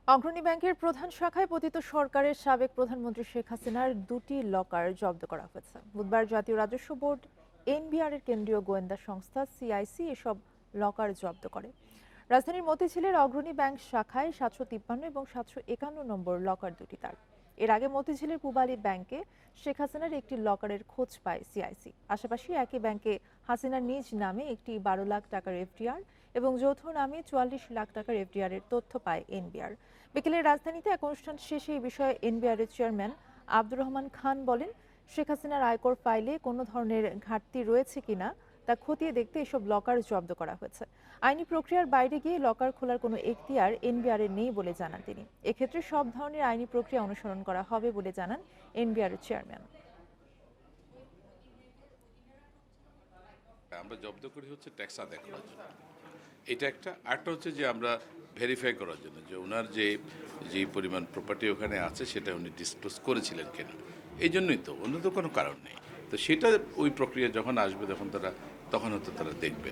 অগ্রণী ব্যাংকের প্রধান শাখায় পতিত সরকারের সাবেক প্রধানমন্ত্রী শেখ হাসিনার দুটি লকার জব্দ করা হয়েছে। বুধবার জাতীয় রাজস্ব বোর্ড, এনবিআর এর কেন্দ্রীয় গোয়েন্দা সংস্থা সিআইসি এসব লকার জব্দ করে। রাজধানীর মতিঝিলের অগ্রণী ব্যাংক শাখায় ৭৫৩ এবং ৭৫১ নম্বর লকার দুটি তার। এর আগে মতিঝিলের পূবালী ব্যাংকে শেখ হাসিনার একটি লকারের খোঁজ পায় সিআইসি। পাশাপাশি একই ব্যাংকে হাসিনার নিজ নামে একটি ১২ লাখ টাকার এফডিআর এবং যৌথ নামে ৪৪ লাখ টাকার এফডিআর এর তথ্য পায় এনবিআর। বিকেলে রাজধানীতে এক অনুষ্ঠান শেষে এই বিষয়ে এনবিআর এর চেয়ারম্যান আব্দুর রহমান খান বলেন, শেখ হাসিনার আয়কর ফাইলে কোনো ধরনের ঘাটতি রয়েছে কিনা তা খতিয়ে দেখতে এসব লকার জব্দ করা হয়েছে। আইনি প্রক্রিয়ার বাইরে গিয়ে লকার খোলার কোনো এখতিয়ার এনবিআর এর নেই বলে জানান তিনি। এক্ষেত্রে সব ধরনের আইনি প্রক্রিয়া অনুসরণ করা হবে বলে জানান এনবিআর এর চেয়ারম্যান। আমরা জব্দ করি হচ্ছে ট্যাক্স আদায় করার জন্য, এটা একটা। আরেকটা হচ্ছে যে আমরা ভেরিফাই করার জন্য যে ওনার যে পরিমাণ প্রপার্টি ওখানে আছে সেটা উনি ডিসক্লোজ করেছিলেন কিনা। এই জন্যই তো, অন্য তো কোনো কারণ নেই। তো সেটা ওই প্রক্রিয়া যখন আসবে তখন হয়তো তারা দেখবে।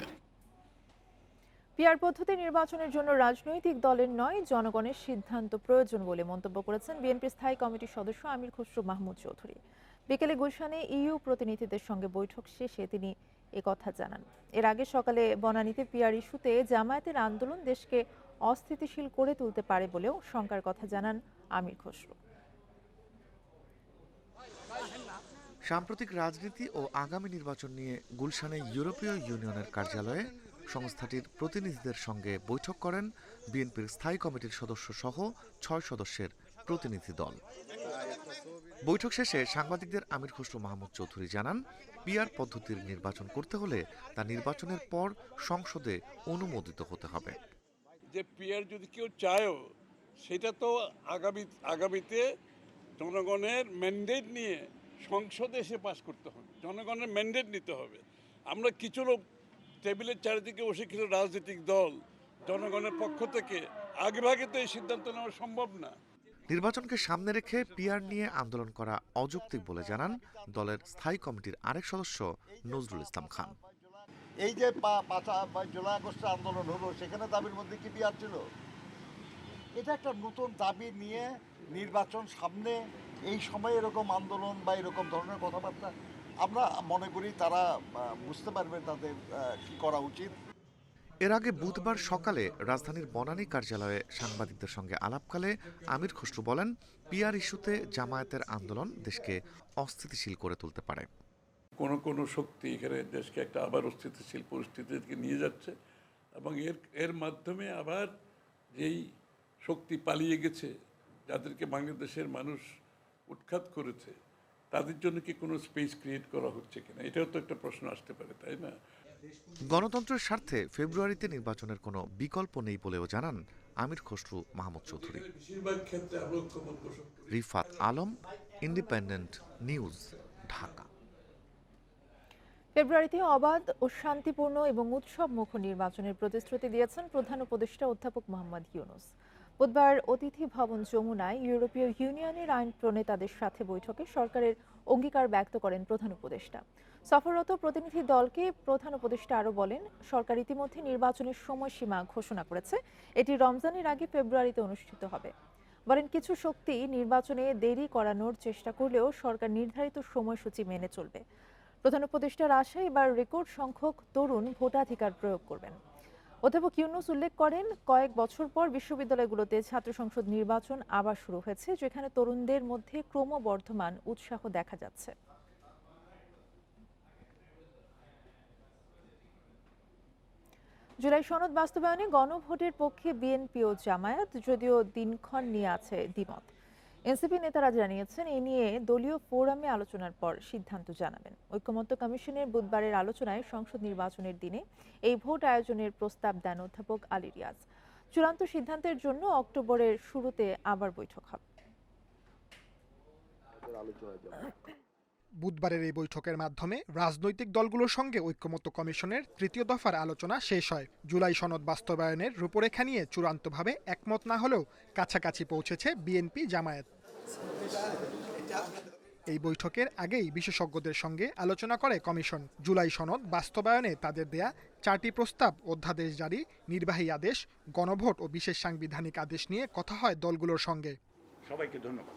পিআর পদ্ধতি নির্বাচনের জন্য রাজনৈতিক দলের নয়, জনগণের সিদ্ধান্ত প্রয়োজন বলে মন্তব্য করেছেন বিএনপির স্থায়ী কমিটির সদস্য আমির খসরু মাহমুদ চৌধুরী। বিকেলে গুলশানে ইইউ প্রতিনিধিদের সঙ্গে বৈঠক শেষে তিনি একথা জানান। এর আগে সকালে বনানীতে পিআর ইস্যুতে জামায়াতের আন্দোলন দেশকে অস্থিতিশীল করে তুলতে পারে বলেও শঙ্কার কথা জানান আমির খসরু। সাম্প্রতিক রাজনীতি ও আগামী নির্বাচন নিয়ে গুলশানে ইউরোপীয় ইউনিয়নের কার্যালয়ে সংস্থাটির প্রতিনিধিদের সঙ্গে বৈঠক করেন বিএনপির স্থায়ী কমিটির সদস্য সহ ৬ সদস্যের প্রতিনিধি দল। বৈঠক শেষে সাংবাদিকদের আমির খসরু মাহমুদ চৌধুরী জানান, পিআর পদ্ধতির নির্বাচন করতে হলে তা নির্বাচনের পর সংসদে অনুমোদিত হতে হবে। যে পিআর যদি কেউ চায়ও, সেটা তো আগামীতে জনগণের ম্যান্ডেট নিয়ে সংসদে এসে পাস করতে হবে, জনগণের ম্যান্ডেট নিতে হবে। আমরা কিছু লোক টেবিলের চারিদিকে বসে কিছু রাজনৈতিক দল জনগণের পক্ষ থেকে আগেভাগে তো এই সিদ্ধান্ত নেওয়া সম্ভব না। নির্বাচনকে সামনে রেখে পিআর নিয়ে আন্দোলন করা অযৌক্তিক বলে জানান দলের স্থায়ী কমিটির আরেক সদস্য নজরুল ইসলাম খান। এই যে জুলাই আগস্টের আন্দোলন হলো, সেখানে দাবির মধ্যে কি পিআর ছিল? এটা একটা নতুন দাবি নিয়ে নির্বাচন সামনে, এই সময় এরকম আন্দোলন বা এরকম ধরনের কথাবার্তা, আমরা মনে করি তারা বুঝতে পারবে তাদের কি করা উচিত। এর আগে বুধবার সকালে রাজধানীর বনানী কার্যালয়ে সাংবাদিকদের সঙ্গে আলাপকালে আমির খসরু বলেন, পিআর ইস্যুতে জামায়াতের আন্দোলন দেশকে অস্থিতিশীল করে তুলতে পারে। কোনো শক্তি এখানে দেশকে একটা আবার অস্থিতিশীল পরিস্থিতিকে নিয়ে যাচ্ছে, এবং এর মাধ্যমে আবার যেই শক্তি পালিয়ে গেছে, যাদেরকে বাংলাদেশের মানুষ উৎখাত করেছে, তাদের জন্য কি কোনো স্পেস ক্রিয়েট করা হচ্ছে কিনা, এটাও তো একটা প্রশ্ন আসতে পারে, তাই না? গণতন্ত্রের স্বার্থে ফেব্রুয়ারিতে নির্বাচনের কোনো বিকল্প নেই বলেও জানান আমির খসরু মাহমুদ চৌধুরী। Rifat Alam, independent news, Dhaka. ফেব্রুয়ারিতে অবাধ ও শান্তিপূর্ণ এবং উৎসবমুখ নির্বাচনের প্রতিশ্রুতি দিয়েছেন প্রধান উপদেষ্টা অধ্যাপক মোহাম্মদ ইউনূস। বুধবার অতিথি ভবন যমুনায় ইউরোপীয় ইউনিয়নের আইন প্রণেতাদের সাথে বৈঠকে সরকারের অঙ্গীকার ব্যক্ত করেন প্রধান উপদেষ্টা। সফররত প্রতিনিধি দলকে প্রধান উপদেষ্টা আরও বলেন, সরকার ইতিমধ্যে নির্বাচনের সময়সীমা ঘোষণা করেছে, এটি রমজানের আগে ফেব্রুয়ারিতে অনুষ্ঠিত হবে। বলেন, কিছু শক্তি নির্বাচনে দেরি করানোর চেষ্টা করলেও সরকার নির্ধারিত সময়সূচি মেনে চলবে। প্রধান উপদেষ্টার আশায় এবার রেকর্ড সংখ্যক তরুণ ভোটাধিকার প্রয়োগ করবেন। অধ্যাপক ইউনূস উল্লেখ করেন, কয়েক বছর পর বিশ্ববিদ্যালয়গুলোতে ছাত্র সংসদ নির্বাচন আবার শুরু হয়েছে, যেখানে তরুণদের মধ্যে ক্রমবর্ধমান উৎসাহ দেখা যাচ্ছে। জুলাই সনদ বাস্তবায়নে গণভোটের পক্ষে বিএনপি ও জামায়াত, যদিও দিনক্ষণ নিয়ে আছে দ্বিমত। এনসিপি নেতারা জানিয়েছেন, এ নিয়ে দলীয় ফোরামে আলোচনার পর সিদ্ধান্ত জানাবেন। ঐকমত্য কমিশনের বুধবারের আলোচনায় সংসদ নির্বাচনের দিনে এই ভোট আয়োজনের প্রস্তাব দেন অধ্যাপক আলী রিয়াজ। চূড়ান্ত সিদ্ধান্তের জন্য অক্টোবরের শুরুতে আবার বৈঠক হবে। বুধবারের এই বৈঠকের মাধ্যমে রাজনৈতিক দলগুলোর সঙ্গে ঐকমত্য কমিশনের তৃতীয় দফার আলোচনা শেষ হয়। জুলাই সনদ বাস্তবায়নের রূপরেখা নিয়ে চূড়ান্তভাবে একমত না হলেও কাছাকাছি পৌঁছেছে বিএনপি জামায়াত। এই বৈঠকের আগেই বিশেষজ্ঞদের সঙ্গে আলোচনা করে কমিশন। জুলাই সনদ বাস্তবায়নে তাদের দেয়া 4টি প্রস্তাব, অধ্যাদেশ জারি, নির্বাহী আদেশ, গণভোট ও বিশেষ সাংবিধানিক আদেশ নিয়ে কথা হয় দলগুলোর সঙ্গে। সবাইকে ধন্যবাদ।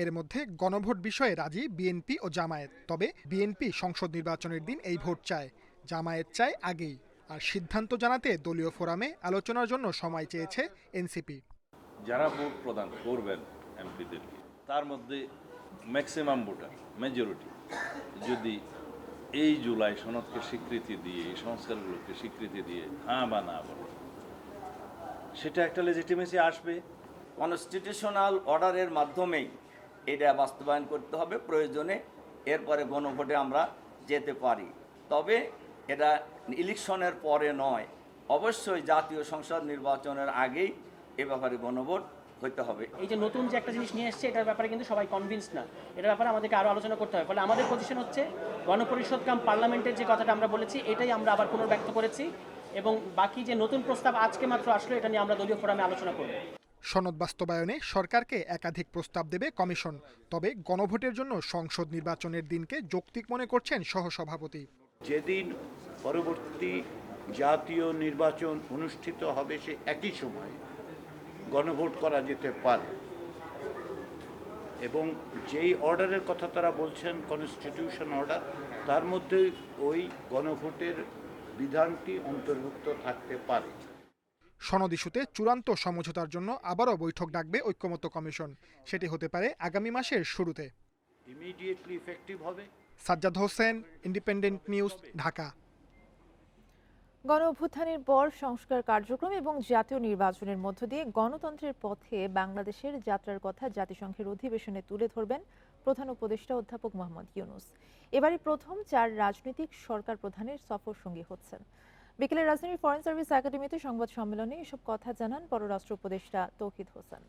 এর মধ্যে গণভোট বিষয়ে রাজি বিএনপি ও জামায়াত। তবে বিএনপি সংসদ নির্বাচনের দিন এই ভোট চায়, জামায়াত চায় আগেই। আর সিদ্ধান্ত জানাতে দলীয় ফোরামে আলোচনার জন্য সময় চেয়েছে এনসিপি। যারা ভোট প্রদান করবেন এমপিদেরকে, তার মধ্যে ম্যাক্সিমাম ভোটার মেজরিটি যদি এই জুলাই সনদকে স্বীকৃতি দিয়ে, এই সংস্কারগুলোকে স্বীকৃতি দিয়ে হ্যাঁ বা না বলে, সেটা একটা লেজিটিমেসি আসবে। কনস্টিটিউশনাল অর্ডারের মাধ্যমেই এটা বাস্তবায়ন করতে হবে। প্রয়োজনে এরপরে গণভোটে আমরা যেতে পারি, তবে এটা ইলেকশনের পরে নয়, অবশ্যই জাতীয় সংসদ নির্বাচনের আগেই এ ব্যাপারে গণভোট হতে হবে। এই যে নতুন যে একটা জিনিস নিয়ে এসছে, এটার ব্যাপারে কিন্তু সবাই কনভিন্স না। এটার ব্যাপারে আমাদেরকে আরও আলোচনা করতে হবে। ফলে আমাদের পজিশন হচ্ছে গণপরিষদ কাম পার্লামেন্টের যে কথাটা আমরা বলেছি, এটাই আমরা আবার পুনর্ব্যক্ত করেছি, এবং বাকি যে নতুন প্রস্তাব আজকে মাত্র আসলো, এটা নিয়ে আমরা দলীয় ফোরামে আলোচনা করব। সনদ বাস্তবায়নে সরকারকে একাধিক প্রস্তাব দেবে কমিশন। তবে গণভোটের জন্য সংসদ নির্বাচনের দিনকে যৌক্তিক মনে করছেন সহসভাপতি। যেদিন পরবর্তী জাতীয় নির্বাচন অনুষ্ঠিত হবে, সে একই সময়ে গণভোট করা যেতে পারে, এবং যেই অর্ডারের কথা তারা বলছেন কনস্টিটিউশন অর্ডার, তার মধ্যে ওই গণভোটের বিধানটি অন্তর্ভুক্ত থাকতে পারে। সনদ ইস্যুতে চূড়ান্ত সমঝোতার জন্য আবারও বৈঠক ডাকবে ঐক্যমত্য কমিশন। সেটি হতে পারে আগামী মাসের শুরুতে। ইমিডিয়েটলি ইফেক্টিভ হবে। Sajjad Hossain, independent news, Dhaka. গণ অভ্যুত্থানের পর সংস্কার কার্যক্রম এবং জাতীয় নির্বাচনের মধ্য দিয়ে গণতন্ত্রের পথে বাংলাদেশের যাত্রার কথা জাতিসংঘের অধিবেশনে তুলে ধরবেন প্রধান উপদেষ্টা অধ্যাপক মোহাম্মদ ইউনূস। এবারই প্রথম 4 রাজনৈতিক সরকার প্রধানের সফর সঙ্গী হচ্ছেন। বিকেলে রাজধানীর ফরেন সার্ভিস একাডেমিতে সংবাদ সম্মেলনে এসব কথা জানান পররাষ্ট্র উপদেষ্টা তৌহিদ হোসেন।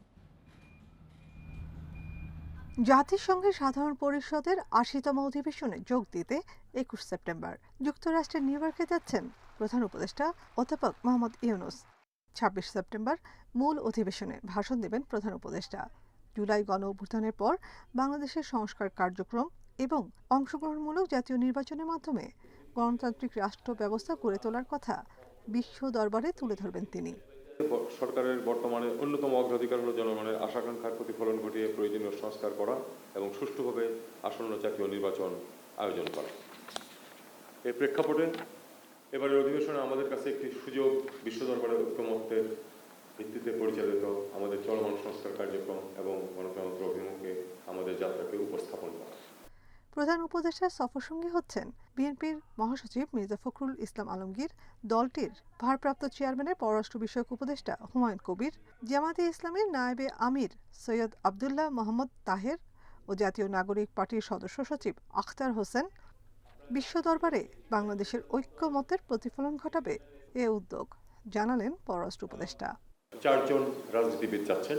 জাতিসংঘের সাধারণ পরিষদের ৮০তম অধিবেশনে যোগ দিতে ২১ সেপ্টেম্বর যুক্তরাষ্ট্রের নিউ ইয়র্কে যাচ্ছেন প্রধান উপদেষ্টা অধ্যাপক মোহাম্মদ ইউনূস। ২৬ সেপ্টেম্বর মূল অধিবেশনে ভাষণ দেবেন প্রধান উপদেষ্টা। জুলাই গণ অভ্যুত্থানের পর বাংলাদেশের সংস্কার কার্যক্রম এবং অংশগ্রহণমূলক জাতীয় নির্বাচনের মাধ্যমে গণতান্ত্রিক রাষ্ট্র ব্যবস্থা গড়ে তোলার কথা বিশ্ব দরবারে তুলে ধরবেন তিনি। সরকারের বর্তমানে অন্যতম অগ্রাধিকার হল জনগণের আশাকাঙ্ক্ষার প্রতিফলন ঘটিয়ে প্রয়োজনীয় সংস্কার করা এবং সুষ্ঠুভাবে আসন্ন জাতীয় নির্বাচন আয়োজন করা। এই প্রেক্ষাপটে এবারের অধিবেশনে আমাদের কাছে একটি সুযোগ বিশ্ব দরবারে ঐক্যমত্যের ভিত্তিতে পরিচালিত আমাদের চলমান সংস্কার কার্যক্রম এবং গণতন্ত্র অভিমুখে আমাদের যাত্রাকে উপস্থাপন করা। প্রধান উপদেষ্টা সফরসঙ্গী হচ্ছেন বিএনপির মহাসচিব মির্জা ফখরুল ইসলাম আলমগীর, দলটির ভারপ্রাপ্ত চেয়ারম্যানের পররাষ্ট্র বিষয়ক উপদেষ্টা হুমায়ুন কবির, জামায়াতে ইসলামীর নায়েবে আমির সৈয়দ আবদুল্লাহ মোহাম্মদ তাহের ও জাতীয় নাগরিক পার্টির সদস্য সচিব আখতার হোসেন। বিশ্ব দরবারে বাংলাদেশের ঐক্যমতের প্রতিফলন ঘটাবে এ উদ্যোগ, জানালেন পররাষ্ট্র উপদেষ্টা। 4 জন রাজনীতিবিদ যাচ্ছেন।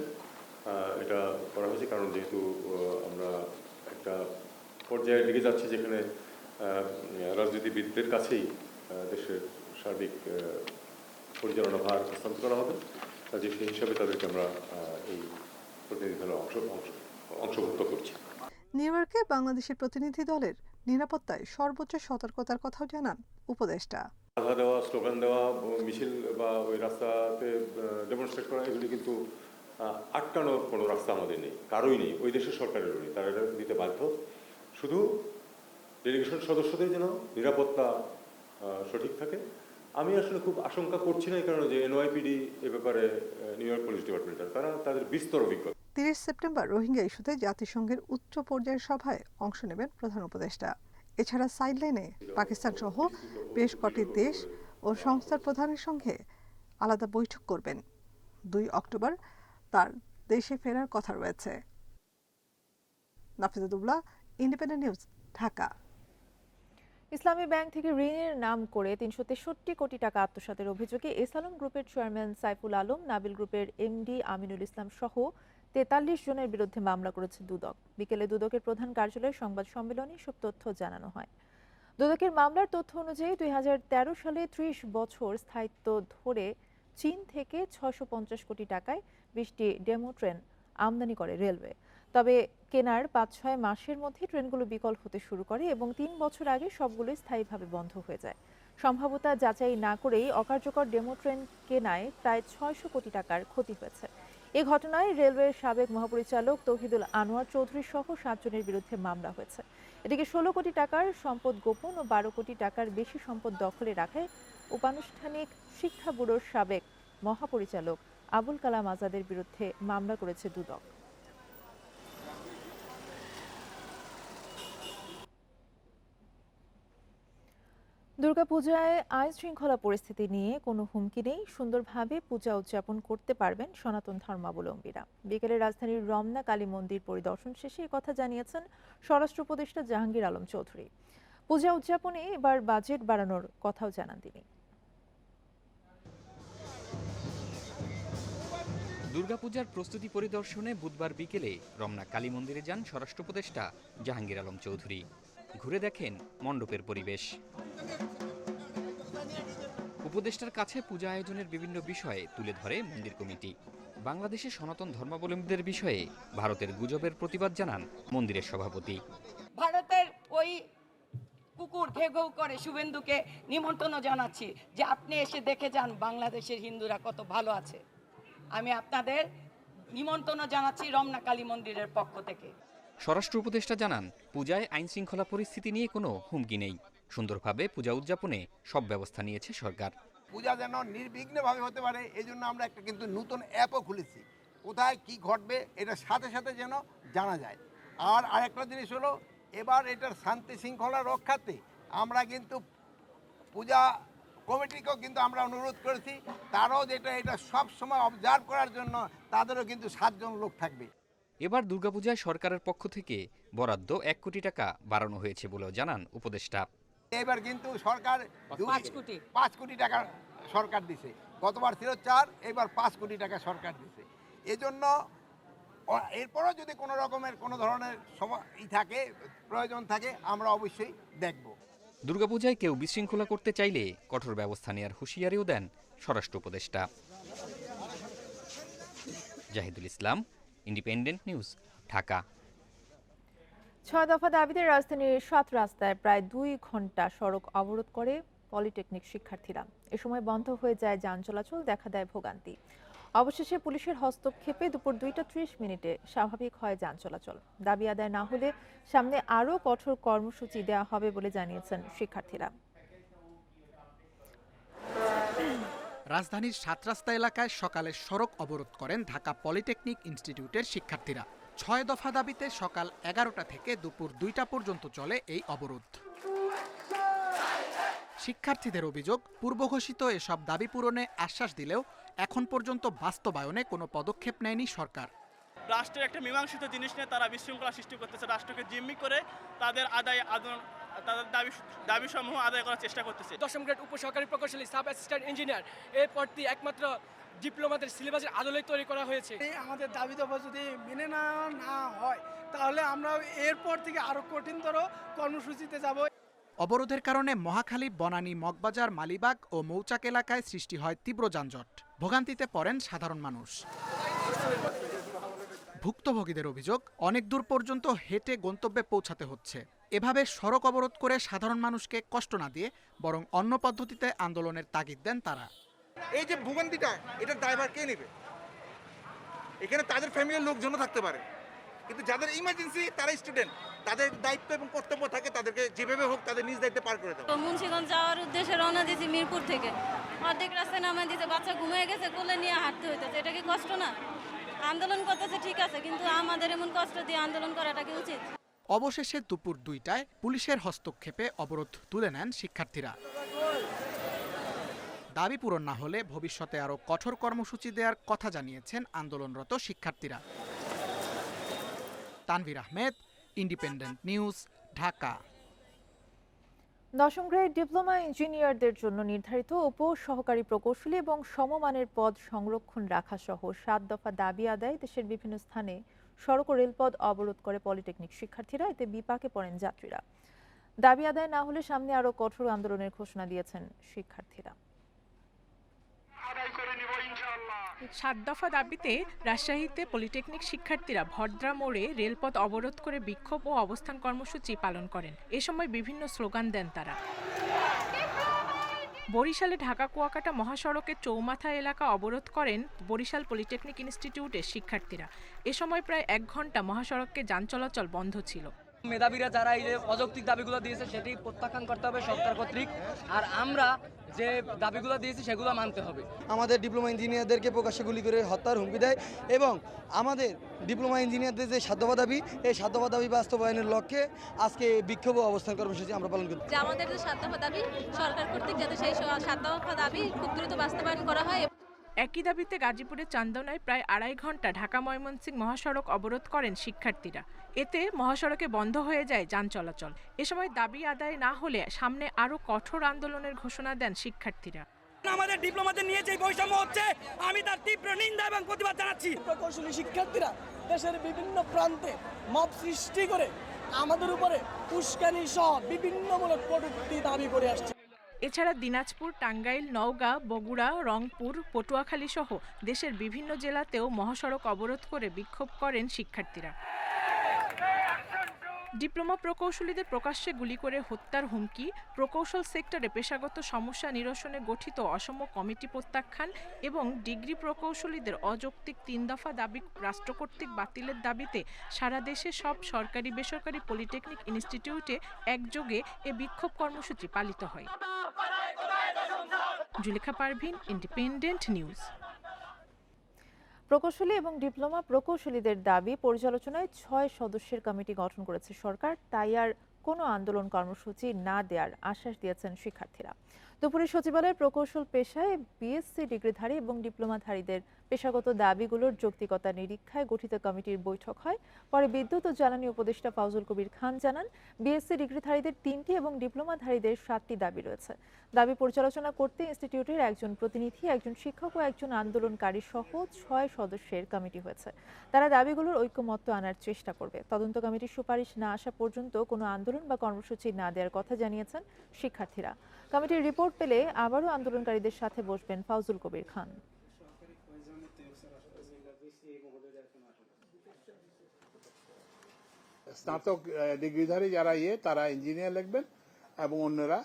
এটা করা হয়েছে কারণ যেহেতু আমরা একটা পর্যায়ে লেগে যাচ্ছি যেখানে রাজনীতিবিদদের কাছেই দেশের সার্বিক পরিচালনা ভার হস্তান্তর করা হবে, কাজে সেই হিসাবে তাদেরকে আমরা এই প্রতিনিধি দলে অংশভুক্ত করছি। নিউ ইয়র্কে বাংলাদেশের প্রতিনিধি দলের নিরাপত্তায় সর্বোচ্চ সতর্কতার কথাও জানান উপদেষ্টা। বাধা দেওয়া, স্লোগান দেওয়া, মিছিল বা ওই রাস্তাতে ডেমনস্ট্রেট করা, এগুলি কিন্তু আটকানোর কোনো রাস্তা আমাদের নেই, কারোই নেই, ওই দেশের সরকারেরও নেই। তারা এটা দিতে বাধ্য। শুধু ডেলিগেশন সদস্যদের যেন নিরাপত্তা সঠিক থাকে। আমি আসলে খুব আশঙ্কা করছি না, এই কারণে যে এনওয়াইপিডি এ ব্যাপারে নিউ ইয়র্ক পুলিশ ডিপার্টমেন্টের তারা তাদের বিস্তর অভিজ্ঞতা। ৩০ সেপ্টেম্বর রোহিঙ্গা ইস্যুতে জাতিসংঘের উচ্চ পর্যায়ের সভায় অংশ নেবেন প্রধান উপদেষ্টা। এছাড়া সাইডলাইনে পাকিস্তান সহ বেশ কটি দেশ ও সংস্থার প্রধানের সঙ্গে আলাদা বৈঠক করবেন। ২ অক্টোবর তার দেশে ফেরার কথা রয়েছে। নাফিজুদ্দৌলা, ইন্ডিপেন্ডেন্ট নিউজ, ঢাকা। ইসলামী ব্যাংক থেকে ঋণের নাম করে ৩৬৩ কোটি টাকা আত্মসাতের অভিযোগে এসালম গ্রুপের চেয়ারম্যান সাইফুল আলম, নাবিল গ্রুপের এমডি আমিনুল ইসলাম সহ ৪৩ জনের বিরুদ্ধে মামলা করেছে দুদক। বিকেলে দুদকের প্রধান কার্যালয়ে সংবাদ সম্মেলনে সব তথ্য জানানো হয়। দুদকের মামলার তথ্য অনুযায়ী ২০১৩ সালে ৩০ বছর স্থায়িত্ব ধরে চীন থেকে ৬৫০ কোটি টাকায় ২০টি ডেমো ট্রেন আমদানি করে রেলওয়ে। তবে কেনার ৫-৬ মাসের মধ্যে ট্রেনগুলো বিকল হতে শুরু করে এবং ৩ বছর আগে সবগুলো স্থায়ীভাবে বন্ধ হয়ে যায়। সম্ভাব্যতা যাচাই না করেই অকার্যকর ডেমো ট্রেন কেনায় প্রায় ৬০০ কোটি টাকার ক্ষতি হয়েছে। এ ঘটনায় রেলওয়ের সাবেক মহাপরিচালক তৌহিদুল আনোয়ার চৌধুরী সহ ৭ জনের বিরুদ্ধে মামলা হয়েছে। এদিকে ১৬ কোটি টাকার সম্পদ গোপন ও ১২ কোটি টাকার বেশি সম্পদ দখলে রাখায় উপানুষ্ঠানিক শিক্ষা ব্যুরোর সাবেক মহাপরিচালক আবুল কালাম আজাদের বিরুদ্ধে মামলা করেছে দুদক। দুর্গাপূজায় আইন শৃঙ্খলা পরিস্থিতি নিয়ে কোনো হুমকি নেই, সুন্দরভাবে পূজা উদযাপন করতে পারবেন সনাতন ধর্মাবলম্বীরা। বিকেলে রাজধানীর রমনা কালী মন্দির পরিদর্শন শেষে একথা জানিয়েছেন স্বরাষ্ট্র উপদেষ্টা জাহাঙ্গীর আলম চৌধুরী। পূজা উদযাপনে এবার বাজেট বাড়ানোর কথাও জানান তিনি। দুর্গাপূজার প্রস্তুতি পরিদর্শনে বুধবার বিকেলে রমনা কালী মন্দিরে যান স্বরাষ্ট্র উপদেষ্টা জাহাঙ্গীর আলম চৌধুরী। ঘুরে দেখেন মণ্ডপের পরিবেশ। উপদেষ্টার কাছে পূজা আয়োজনের বিভিন্ন বিষয়ে তুলে ধরে মন্দির কমিটি। বাংলাদেশে সনাতন ধর্মাবলম্বীদের বিষয়ে ভারতের গুজবের প্রতিবাদ জানান মন্দিরের সভাপতি। ভারতের ওই কুকুর ঘেউ ঘেউ করে শুভেন্দুকে নিমন্ত্রণ জানাচ্ছি যে আপনি এসে দেখে যান বাংলাদেশের হিন্দুরা কত ভালো আছে। আমি আপনাদের নিমন্ত্রণ জানাচ্ছি রমনা কালী মন্দিরের পক্ষ থেকে। স্বরাষ্ট্র উপদেষ্টা জানান, পূজায় আইন শৃঙ্খলা পরিস্থিতি নিয়ে কোনো হুমকি নেই, সুন্দরভাবে পূজা উদযাপনে সব ব্যবস্থা নিয়েছে সরকার। পূজা যেন নির্বিঘ্নভাবে হতে পারে এই জন্য আমরা একটা কিন্তু নতুন অ্যাপও খুলেছি, কোথায় কি ঘটবে এটা সাথে সাথে যেন জানা যায়। আর আরেকটা জিনিস হলো, এবার এটার শান্তি শৃঙ্খলা রক্ষাতে আমরা কিন্তু পূজা কমিটিকেও কিন্তু আমরা অনুরোধ করেছি, তারাও এটা সব সময় অবজার্ভ করার জন্য তাদেরও কিন্তু 7 জন লোক থাকবে। এবার দুর্গাপূজায় সরকারের পক্ষ থেকে বরাদ্দ 1 কোটি টাকা বাড়ানো হয়েছে বলেও জানান উপদেষ্টা। এবার কিন্তু সরকার 5 কোটি টাকা সরকার দিছে, গতবার ছিল 4, এবার 5 কোটি টাকা সরকার দিছে। এজন্য এরপরও যদি কোনো রকমের কোনো ধরনের থাকে প্রয়োজন থাকে আমরা অবশ্যই দেখব। দুর্গাপূজায় কেউ বিশৃঙ্খলা করতে চাইলে কঠোর ব্যবস্থা নেওয়ার হুঁশিয়ারিও দেন স্বরাষ্ট্র উপদেষ্টা। জাহিদুল ইসলাম, ইন্ডিপেন্ডেন্ট নিউজ, ঢাকা। 6 দফা দাবিতে রাজধানীর 7 রাস্তায় প্রায় 2 ঘন্টা সড়ক অবরোধ করে পলিটেকনিক শিক্ষার্থীরা। এ সময় বন্ধ হয়ে যায় যান চলাচল, দেখা দেয় ভোগান্তি। অবশেষে পুলিশের হস্তক্ষেপে দুপুর 2টা 30 স্বাভাবিক হয় যান চলাচল। দাবি আদায় না হলে সামনে আরও কঠোর কর্মসূচি দেওয়া হবে বলে জানিয়েছেন শিক্ষার্থীরা। রাজধানীর 7 রাস্তা এলাকায় সকালে সড়ক অবরোধ করেন ঢাকা পলিটেকনিক ইনস্টিটিউটের শিক্ষার্থীরা। 6 দফা দাবিতে সকাল 11টা থেকে দুপুর 2টা পর্যন্ত চলে এই অবরোধ। শিক্ষার্থীদের অভিযোগ, পূর্বঘোষিত এসব দাবি পূরণে আশ্বাস দিলেও এখন পর্যন্ত বাস্তবায়নে কোনো পদক্ষেপ নেয়নি সরকার। রাষ্ট্রের একটা মীমাংসিত জিনিস নিয়ে তারা বিশৃঙ্খলা সৃষ্টি করতেছে, রাষ্ট্রকে জিম্মি করে তাদের দাবি সমূহ আদায় করার চেষ্টা করতেছে। 10ম গ্রেড উপসহকারী প্রকৌশলী, সাব অ্যাসিস্ট্যান্ট ইঞ্জিনিয়ার, এই পদটি একমাত্র ডিপ্লোমাদের সিলেবাসের আদলে তৈরি করা হয়েছে। আমাদের দাবি দাবা যদি মেনে না হয় তাহলে আমরা এরপর থেকে আরো কঠিনতর কর্মসূচিতে যাব। অবরোধের কারণে মহাখালী, বনানী, মগবাজার, মালিবাগ ও মৌচাক এলাকায় সৃষ্টি হয় তীব্র যানজট। ভোগান্তিতে পড়েন সাধারণ মানুষ। ভুক্তভোগীদের অভিযোগ, অনেক দূর পর্যন্ত হেঁটে গন্তব্যে পৌঁছাতে হচ্ছে। এভাবে সড়ক অবরোধ করে সাধারণ মানুষকে কষ্ট না দিয়ে বরং অন্য পদ্ধতিতে আন্দোলনের তাগিদ দেন তারা। এই যে ভোগান্তিটা, এটার দায়ভার কে নেবে? এখানে তাদের ফ্যামিলির লোকজন থাকতে পারে, কিন্তু যাদের ইমার্জেন্সি তারা স্টুডেন্ট, তাদের দায়িত্ব এবং কর্তব্য থাকে তাদেরকে যেভাবে হোক তাদের নিজ দায়িত্বে পার করে দেওয়া। মুন্সিগঞ্জ যাওয়ার উদ্দেশ্যে রওনা দিয়েছি মিরপুর থেকে, অর্ধেক রাস্তায় নামাই দিয়েছে, বাচ্চা ঘুমিয়ে গেছে, কোলে নিয়ে হাঁটতে হইতেছে। এটা কি কষ্ট না? আন্দোলন করতেছে ঠিক আছে, কিন্তু আমাদের এমন কষ্ট দিয়ে আন্দোলন করাটা কি উচিত? অবশেষে দুপুর 2টায় পুলিশের হস্তক্ষেপে অবরোধ তুলে নেন শিক্ষার্থীরা। দাবি পূরণ না হলে ভবিষ্যতে আরও কঠোর কর্মসূচি দেওয়ার কথা জানিয়েছেন আন্দোলনরত শিক্ষার্থীরা। Tanvir Ahmed, independent news, Dhaka. 10ম গ্রেড ডিপ্লোমা ইঞ্জিনিয়ারদের জন্য নির্ধারিত উপ সহকারী প্রকৌশলী এবং সমমানের পদ সংরক্ষণ রাখা সহ 7 দফা দাবি আদায় দেশের বিভিন্ন স্থানে সড়ক ও রেলপথ অবরোধ করে পলিটেকনিক শিক্ষার্থীরা। এতে বিপাকে পড়েন যাত্রীরা। দাবি আদায় না হলে সামনে আরও কঠোর আন্দোলনের ঘোষণা দিয়েছেন শিক্ষার্থীরা। 7 দফা দাবিতে রাজশাহীতে পলিটেকনিক শিক্ষার্থীরা ভদ্রা মোড়ে রেলপথ অবরোধ করে বিক্ষোভ ও অবস্থান কর্মসূচি পালন করেন। এ সময় বিভিন্ন স্লোগান দেন তারা। বরিশালে ঢাকা কুয়াকাটা মহাসড়কের চৌমাথা এলাকা অবরোধ করেন বরিশাল পলিটেকনিক ইনস্টিটিউটের শিক্ষার্থীরা। এ সময় প্রায় 1 ঘন্টা মহাসড়কে যান চলাচল বন্ধ ছিল। মেধাবীরা যারা এই যে অযৌক্তিক দাবিগুলো দিয়েছে সেটি প্রত্যাখ্যান করতে হবে সরকার কর্তৃক, আর আমরা যে দাবিগুলো দিয়েছি সেগুলো মানতে হবে। আমাদের ডিপ্লোমা ইঞ্জিনিয়ারদেরকে প্রকাশ্যে গুলি করে হত্যার হুমকি দেয় এবং আমাদের ডিপ্লোমা ইঞ্জিনিয়ারদের যে 7 দফা দাবি, এই 7 দফা দাবি বাস্তবায়নের লক্ষ্যে আজকে বিক্ষোভ অবস্থান কর্মসূচি আমরা পালন করি। যে আমাদের যে 7 দফা দাবি সরকার কর্তৃক যাতে সেই 7 দফা দাবি খুব দ্রুত বাস্তবায়ন করা হয়। একই দাবিতে গাজীপুরের চান্দনায় প্রায় 2.5 ঘন্টা ঢাকা ময়মনসিংহ মহাসড়ক অবরোধ করেন শিক্ষার্থীরা। এতে মহাসড়কে বন্ধ হয়ে যায় যান চলাচল। এ সময় দাবি আদায় না হলে সামনে আরও কঠোর আন্দোলনের ঘোষণা দেন শিক্ষার্থীরা। আমাদের ডিপ্লোমাদের নিয়ে যে বৈষম্য হচ্ছে, আমি তার তীব্র নিন্দা এবং প্রতিবাদ জানাচ্ছি। প্রকৌশলী শিক্ষার্থীরা দেশের বিভিন্ন প্রান্তে মব সৃষ্টি করে আমাদের উপরে উস্কানি সহ বিভিন্নমূলক কটূক্তি দাবি করে আসছে। এছাড়া দিনাজপুর, টাঙ্গাইল, নওগাঁ, বগুড়া, রংপুর, পটুয়াখালী সহ দেশের বিভিন্ন জেলাতেও মহাসড়ক অবরোধ করে বিক্ষোভ করেন শিক্ষার্থীরা। ডিপ্লোমা প্রকৌশলীদের প্রকাশ্যে গুলি করে হত্যার হুমকি, প্রকৌশল সেক্টরে পেশাগত সমস্যা নিরসনে গঠিত অসম কমিটি প্রত্যাখ্যান এবং ডিগ্রি প্রকৌশলীদের অযৌক্তিক 3 দফা দাবি রাষ্ট্র কর্তৃক বাতিলের দাবিতে সারা দেশে সব সরকারি বেসরকারি পলিটেকনিক ইনস্টিটিউটে একযোগে এ বিক্ষোভ কর্মসূচি পালিত হয়। Julekha Parvin, independent news. প্রকৌশলী এবং ডিপ্লোমা প্রকৌশলীদের দাবি পর্যালোচনায় 6 সদস্যের কমিটি গঠন করেছে সরকার, তাই আর কোনো আন্দোলন কর্মসূচি না দেওয়ার আশ্বাস দিয়েছেন শিক্ষার্থীরা। দুপুরে সচিবালয়ের প্রকৌশল পেশায় বিএসসি ডিগ্রিধারী এবং ডিপ্লোমাধারীদের পেশাগত দাবিগুলোর যৌক্তিকতা নিরীক্ষায় গঠিত কমিটির বৈঠক হয়। পরে বিদ্যুৎ ও জ্বালানি উপদেষ্টা ফাউজুল কবির খান জানান, বিএসসি ডিগ্রিধারীদের 3টি এবং ডিপ্লোমাধারীদের 7টি দাবি রয়েছে। দাবি পর্যালোচনা করতে ইনস্টিটিউটের একজন প্রতিনিধি, একজন শিক্ষক ও একজন আন্দোলনকারী সহ 6 সদস্যের কমিটি হয়েছে। তারা দাবিগুলোর ঐকমত্য আনার চেষ্টা করবে। তদন্ত কমিটির সুপারিশ না আসা পর্যন্ত কোনো আন্দোলন বা কর্মসূচি না দেওয়ার কথা জানিয়েছেন শিক্ষার্থীরা। কমিটির রিপোর্ট পেলে আবারও আন্দোলনকারীদের সাথে বসবেন ফাউজুল কবির খান। স্নাতক ডিগ্রিধারী যারা তারা ইঞ্জিনিয়ার লিখবেন এবং অন্যরা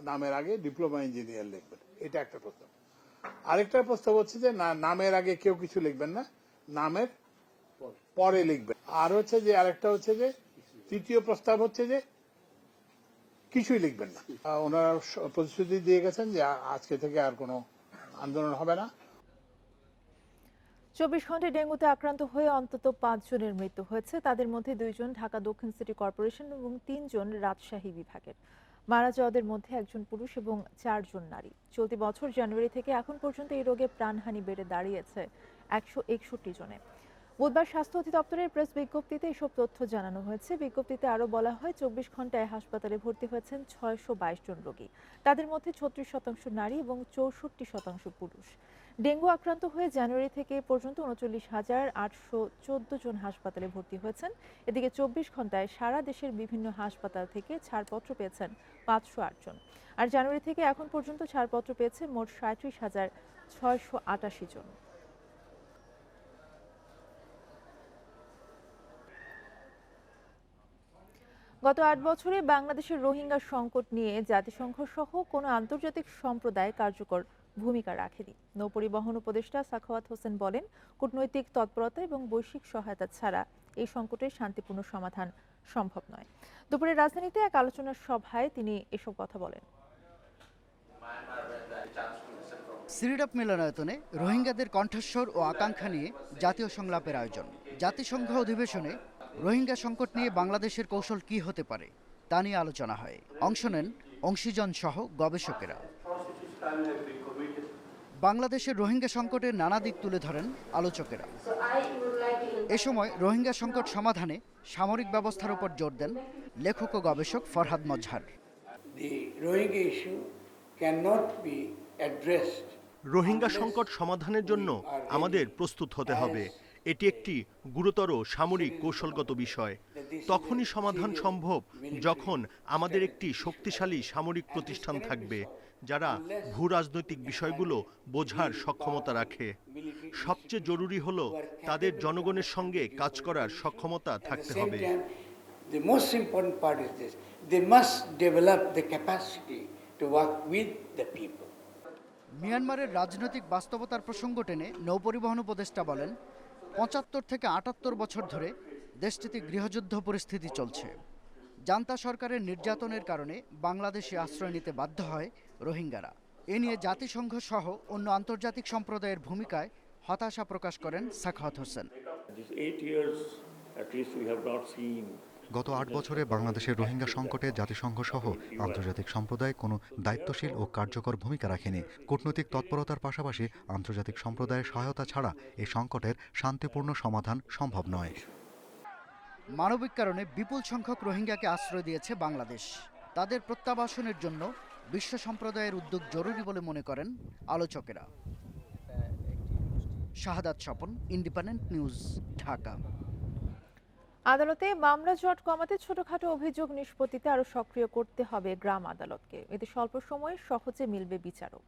নামের আগে ডিপ্লোমা ইঞ্জিনিয়ার লিখবেন। এটা একটা প্রস্তাব। আরেকটা প্রস্তাব হচ্ছে যে নামের আগে কেউ কিছু লিখবেন না, নামের পরে লিখবেন। আর হচ্ছে যে আরেকটা হচ্ছে যে তৃতীয় প্রস্তাব হচ্ছে যে কিছুই লিখবেন না। ওনারা প্রতিশ্রুতি দিয়ে গেছেন যে আজকে থেকে আর কোনো আন্দোলন হবে না। 24 ঘন্টায় ডেঙ্গুতে আক্রান্ত হয়ে অন্তত 5 জনের মৃত্যু হয়েছে। তাদের মধ্যে 2 জন ঢাকা দক্ষিণ সিটি কর্পোরেশন এবং 3 জন রাজশাহী বিভাগের। মারা যাওয়াদের মধ্যে 1 জন পুরুষ এবং 4 জন নারী। চলতি বছর জানুয়ারি থেকে এখন পর্যন্ত এই রোগে প্রাণহানি বেড়ে দাঁড়িয়েছে 161 জনে। বুধবার স্বাস্থ্য অধিদপ্তরের প্রেস বিজ্ঞপ্তিতে এসব তথ্য জানানো হয়েছে। বিজ্ঞপ্তিতে আরও বলা হয়, 24 ঘন্টায় হাসপাতালে ভর্তি হয়েছেন 622 জন রোগী। তাদের মধ্যে 36% নারী এবং 64% পুরুষ। ডেঙ্গু আক্রান্ত হয়ে জানুয়ারি থেকে পর্যন্ত 39,814 জন হাসপাতালে ভর্তি হয়েছেন। এদিকে 24 ঘন্টায় সারা দেশের বিভিন্ন হাসপাতাল থেকে ছাড়পত্র পেয়েছেন 508 জন। আর জানুয়ারি থেকে এখন পর্যন্ত ছাড়পত্র পেয়েছে মোট 37,688 জন। গত 8 বছরে বাংলাদেশের রোহিঙ্গা সংকট নিয়ে জাতিসংঘ সহ কোনো আন্তর্জাতিক সম্প্রদায় কার্যকর ভূমিকা রাখেনি। নৌপরিবহন উপদেষ্টা সাখাওয়াত হোসেন বলেন, কূটনৈতিক তৎপরতা এবং বৈশ্বিক সহায়তা ছাড়া এই সংকটের শান্তিপূর্ণ সমাধান সম্ভব নয়। দুপুরে রাজধানীতে এক আলোচনা সভায় তিনি এসব কথা বলেন। সিরিডাপ মিলনায়তনে রোহিঙ্গাদের কণ্ঠস্বর ও আকাঙ্ক্ষা নিয়ে জাতীয় সংলাপের আয়োজন। জাতিসংঘ অধিবেশনে রোহিঙ্গা সংকট নিয়ে বাংলাদেশের কৌশল কি হতে পারে তা নিয়ে আলোচনা হয়। অংশ নেন অংশীজন সহ গবেষকেরা। বাংলাদেশের রোহিঙ্গা সংকটের নানা দিক তুলে ধরেন আলোচকেরা। এ সময় রোহিঙ্গা সংকট সমাধানে সামরিক ব্যবস্থার উপর জোর দেন লেখক ও গবেষক ফরহাদ মজহার। রোহিঙ্গা সংকট সমাধানের জন্য আমাদের প্রস্তুত হতে হবে। এটি একটি গুরুতর সামরিক কৌশলগত বিষয়। তখনই সমাধান সম্ভব যখন আমাদের একটি শক্তিশালী সামরিক প্রতিষ্ঠান থাকবে যারা ভূ রাজনৈতিক বিষয়গুলো বোঝার সক্ষমতা রাখে। সবচেয়ে জরুরি হলো তাদের জনগণের সঙ্গে কাজ করার সক্ষমতা থাকতে হবে। The most important part is this: they must develop the capacity to work with the people. মিয়ানমারের রাজনৈতিক বাস্তবতার প্রসঙ্গ টেনে নৌপরিবহন উপদেষ্টা বলেন, ৭৫ থেকে ৭৮ বছর ধরে দেশটিতে গৃহযুদ্ধ পরিস্থিতি চলছে। জান্তা সরকারের নির্যাতনের কারণে বাংলাদেশে আশ্রয় নিতে বাধ্য হয় রোহিঙ্গারা। এ নিয়ে জাতিসংঘ সহ অন্য আন্তর্জাতিক সম্প্রদায়ের ভূমিকায় হতাশা প্রকাশ করেন সাখাওয়াত হোসেন। গত ৮ বছরে বাংলাদেশের রোহিঙ্গা সংকটে জাতিসংঘ সহ আন্তর্জাতিক সম্প্রদায় কোনো দায়িত্বশীল ও কার্যকর ভূমিকা রাখেনি। কূটনৈতিক তৎপরতার পাশাপাশি আন্তর্জাতিক সম্প্রদায়ের সহায়তা ছাড়া এই সংকটের শান্তিপূর্ণ সমাধান সম্ভব নয়। মানবিক কারণে বিপুল সংখ্যক রোহিঙ্গাকে আশ্রয় দিয়েছে বাংলাদেশ। তাদের প্রত্যাবাসনের জন্য বিশ্ব সম্প্রদায়ের উদ্যোগ জরুরি বলে মনে করেন আলোচকেরা। শাহাদাত স্বপন, ইন্ডিপেন্ডেন্ট নিউজ, ঢাকা। আদালতে মামলা জট কমাতে ছোটখাটো অভিযোগ নিষ্পত্তিতে আরো সক্রিয় করতে হবে গ্রাম আদালতকে। এতে স্বল্প সময়ে সহজে মিলবে বিচারও।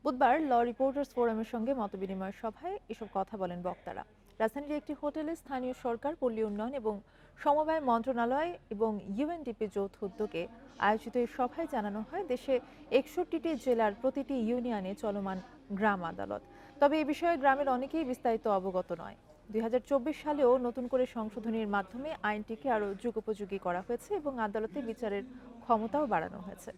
বুধবার ল রিপোর্টার্স ফোরামের সঙ্গে মতবিনিময় সভায় এসব কথা বলেন বক্তারা। রাজধানীর একটি হোটেলে স্থানীয় সরকার, পল্লী উন্নয়ন এবং সমবায় মন্ত্রণালয় এবং ইউএনডিপি যৌথ উদ্যোগে আয়োজিত এই সভায় জানানো হয়, দেশে ৬১টি জেলার প্রতিটি ইউনিয়নে চলমান গ্রাম আদালত। তবে এ বিষয়ে গ্রামের অনেকেই বিস্তারিত অবগত নয়। ২০২৪ সালেও নতুন করে সংশোধনীর মাধ্যমে আইনটিকে আরও যুগোপযোগী করা হয়েছে এবং আদালতে বিচারের ক্ষমতাও বাড়ানো হয়েছে।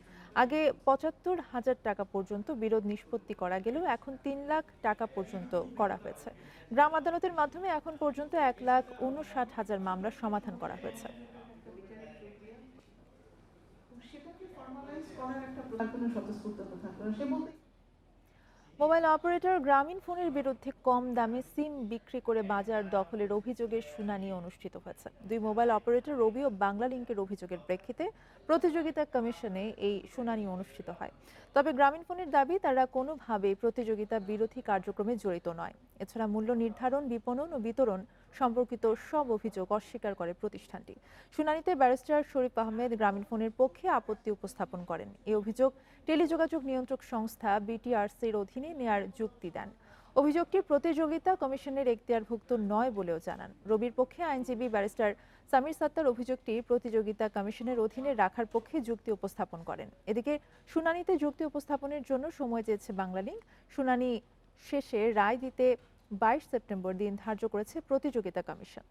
আগে ৭৫,০০০ টাকা পর্যন্ত বিরোধ নিষ্পত্তি করা গেলেও এখন ৩ লাখ টাকা পর্যন্ত করা হয়েছে। গ্রাম আদালতের মাধ্যমে এখন পর্যন্ত ১,৫৯,০০০ মামলার সমাধান করা হয়েছে। মোবাইল অপারেটর গ্রামীণ ফোনের বিরুদ্ধে কম দামে সিম বিক্রি করে বাজার দখলের অভিযোগের শুনানি অনুষ্ঠিত হয়েছে। দুই মোবাইল অপারেটর রবি ও বাংলালিংকের অভিযোগের প্রেক্ষিতে প্রতিযোগিতা কমিশনে এই শুনানি অনুষ্ঠিত হয়। তবে গ্রামীণ ফোনের দাবি, তারা কোনোভাবেই প্রতিযোগিতা বিরোধী কার্যক্রমে জড়িত নয়। এছাড়া মূল্য নির্ধারণ, বিপণন ও বিতরণ সম্পর্কিত সব অভিযোগ অস্বীকার করে প্রতিষ্ঠানটি। শুনানিতে ব্যারিস্টার শরীফ আহমেদ গ্রামীণ ফোনের পক্ষে আপত্তি উপস্থাপন করেন। এই অভিযোগ টেলিযোগাযোগ নিয়ন্ত্রক সংস্থা বিটিআরসির অধীনে নেয়ার যুক্তি দেন। অভিযোগটি প্রতিযোগিতা কমিশনের এখতিয়ারভুক্ত নয় বলেও জানান। রবির পক্ষে আইনজীবী ব্যারিস্টার সামির সাত্তার অভিযোগটি প্রতিযোগিতা কমিশনের অধীনে রাখার পক্ষে যুক্তি উপস্থাপন করেন। এদিকে শুনানিতে যুক্তি উপস্থাপনের জন্য সময় চেয়েছে বাংলালিংক। শুনানি শেষে রায় দিতে ২২ সেপ্টেম্বর দিন ধার্য করেছে প্রতিযোগিতা কমিশন।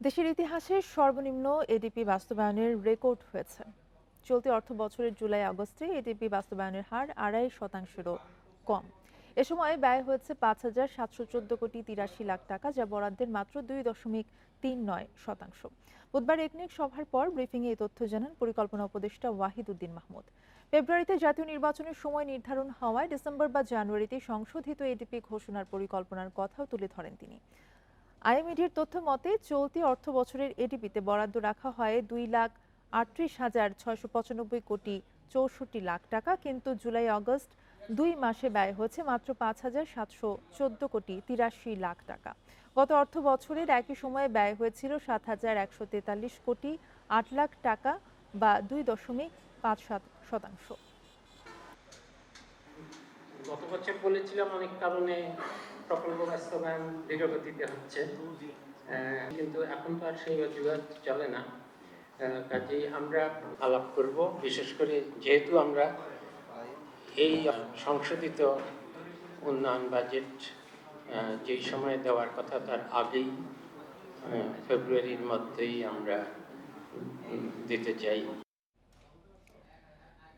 দেশের ইতিহাসে সর্বনিম্ন এডিপি বাস্তবায়নের রেকর্ড হয়েছে। চলতি অর্থ বছরের জুলাই আগস্টে এডিপি বাস্তবায়নের হার ২.৫%-এরও কম। এ সময় ব্যয় হয়েছে ৫,৭১৪ কোটি ৮৩ লাখ টাকা, যা বরাদ্দের মাত্র ২.৩৯%। বুধবার একনেক সভার পর ব্রিফিংয়ে এই তথ্য জানান পরিকল্পনা উপদেষ্টা ওয়াহিদ উদ্দিন মাহমুদ। ফেব্রুয়ারিতে জাতীয় নির্বাচনের সময় নির্ধারণ হওয়ায় ডিসেম্বর বা জানুয়ারিতে সংশোধিত এডিপি ঘোষণার পরিকল্পনার কথাও তুলে ধরেন তিনি। আইএমইডির তথ্য মতে চলতি অর্থ বছরের এডিপিতে বরাদ্দ রাখা হয় ২,৩৮,৬৯৫ কোটি ৬৪ লাখ টাকা, কিন্তু জুলাই আগস্ট ২ মাসে ব্যয় হয়েছে মাত্র ৫,৭১৪ কোটি ৮৩ লাখ টাকা। গত অর্থ বছরের একই সময়ে ব্যয় হয়েছিল ৭,১৪৩ কোটি ৮ লাখ টাকা বা ২.৫৭%। গত বছর বলেছিলাম অনেক কারণে প্রকল্প বাস্তবায়ন ধীরগতিতে হচ্ছে, কিন্তু এখন তো আর সেই অজুহাত চলে না। কাজেই আমরা আলাপ করব, বিশেষ করে যেহেতু আমরা এই সংশোধিত উন্নয়ন বাজেট যেই সময় দেওয়ার কথা তার আগেই ফেব্রুয়ারির মধ্যেই আমরা দিতে চাই।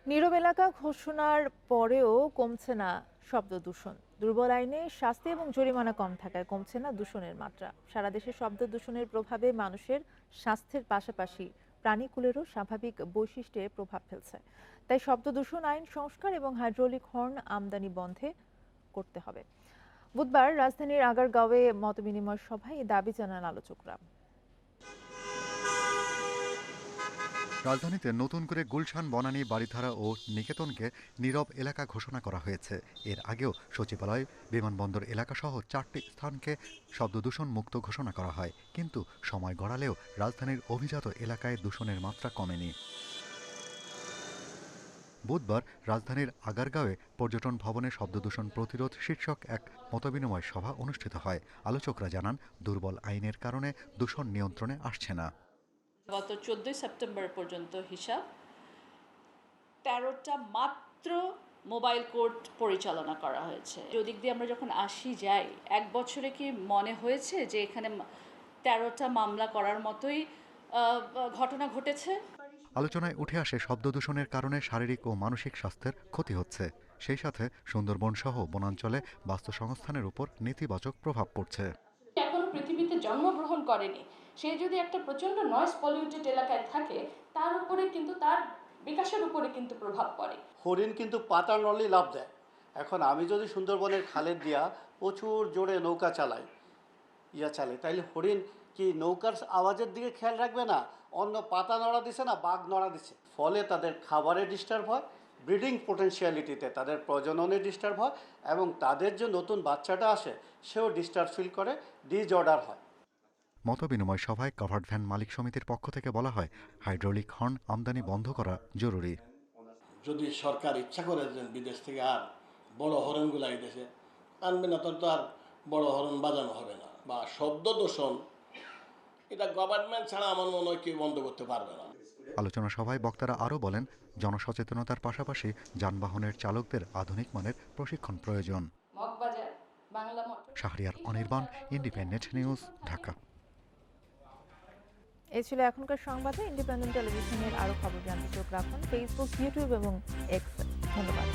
নীরব এলাকা ঘোষণার পরেও কমছে না শব্দ দূষণ। দুর্বল আইনে শাস্তি এবং জরিমানা কম থাকায় কমছে না দূষণের মাত্রা। সারা দেশে শব্দ দূষণের প্রভাবে মানুষের স্বাস্থ্যের পাশাপাশি প্রাণীকুলেরও স্বাভাবিক বৈশিষ্ট্যে প্রভাব ফেলছে। তাই শব্দ দূষণ আইন সংস্কার এবং হাইড্রোলিক হর্ন আমদানি বন্ধে করতে হবে। বুধবার রাজধানীর আগারগাঁওয়ে মতবিনিময় সভায় এই দাবি জানান আলোচকরা। রাজধানীতে নতুন করে গুলশান, বনানী, বারিধারা ও নিকেতনকে নীরব এলাকা ঘোষণা করা হয়েছে। এর আগেও সচিবালয়, বিমানবন্দর এলাকাসহ 4টি স্থানকে শব্দদূষণ মুক্ত ঘোষণা করা হয়, কিন্তু সময় গড়ালেও রাজধানীর অভিজাত এলাকায় দূষণের মাত্রা কমেনি। বুধবার রাজধানীর আগারগাঁওয়ে পর্যটন ভবনে শব্দদূষণ প্রতিরোধ শীর্ষক এক মতবিনিময় সভা অনুষ্ঠিত হয়। আলোচকরা জানান, দুর্বল আইনের কারণে দূষণ নিয়ন্ত্রণে আসছে না। গত 14 সেপ্টেম্বর পর্যন্ত হিসাব 13টা মাত্র মোবাইল কোর্ট পরিচালনা করা হয়েছে। ওদিক দিয়ে আমরা যখন যাই 1 বছরে কি মনে হয়েছে যে এখানে 13টা মামলা করার মতোই ঘটনা ঘটেছে? আলোচনায় উঠে আসে শব্দদূষণের কারণে শারীরিক ও মানসিক স্বাস্থ্যের ক্ষতি হচ্ছে। সেই সাথে সুন্দরবন সহ বনাঞ্চলে বাস্তুসংস্থানের উপর নেতিবাচক প্রভাব পড়ছে। এখনো পৃথিবীতে জন্মগ্রহণ করেনি, সে যদি একটা প্রচন্ড নয়েজ পলিউটেড এলাকায় থাকে, তার উপরে কিন্তু তার বিকাশের উপরে কিন্তু প্রভাব পড়ে। হরিণ কিন্তু পাতা নড়লেই লাভ দেয়। এখন আমি যদি সুন্দরবনের খালের দিয়া প্রচুর জোরে নৌকা চালাই, তাইলে হরিণ কি নৌকার আওয়াজের দিকে খেয়াল রাখবে না, অন্য পাতা নড়া দিছে না বাঘ নড়া দিছে। ফলে তাদের খাবারে ডিস্টার্ব হয়, ব্রিডিং পোটেনশিয়ালিটিতে তাদের প্রজননে ডিস্টার্ব হয়, এবং তাদের যে নতুন বাচ্চাটা আসে সেও ডিস্টার্ব ফিল করে, ডিসঅর্ডার হয়। মতবিনিময় সভায় কাভার্ড ভ্যান মালিক সমিতির পক্ষ থেকে বলা হয়, হাইড্রোলিক হর্ন আমদানি বন্ধ করা জরুরি। যদি সরকার ইচ্ছা করে যে বিদেশ থেকে আর বড় হর্নগুলো এই দেশে আনবে না, তো আর বড় হর্ন বাজানো হবে না। বা শব্দ দূষণ এটা গভর্নমেন্ট ছাড়া আমার মনে হয় কেউ বন্ধ করতে পারবে না। আলোচনা সভায় বক্তারা আরও বলেন, জনসচেতনতার পাশাপাশি যানবাহনের চালকদের আধুনিক মানের প্রশিক্ষণ প্রয়োজন। Shahriar Anirban, independent news, Dhaka. এই ছিল এখনকার সংবাদে। ইন্ডিপেন্ডেন্ট টেলিভিশনের আরও খবর জানতে চোখ রাখুন ফেসবুক, ইউটিউব এবং এক্স। ধন্যবাদ।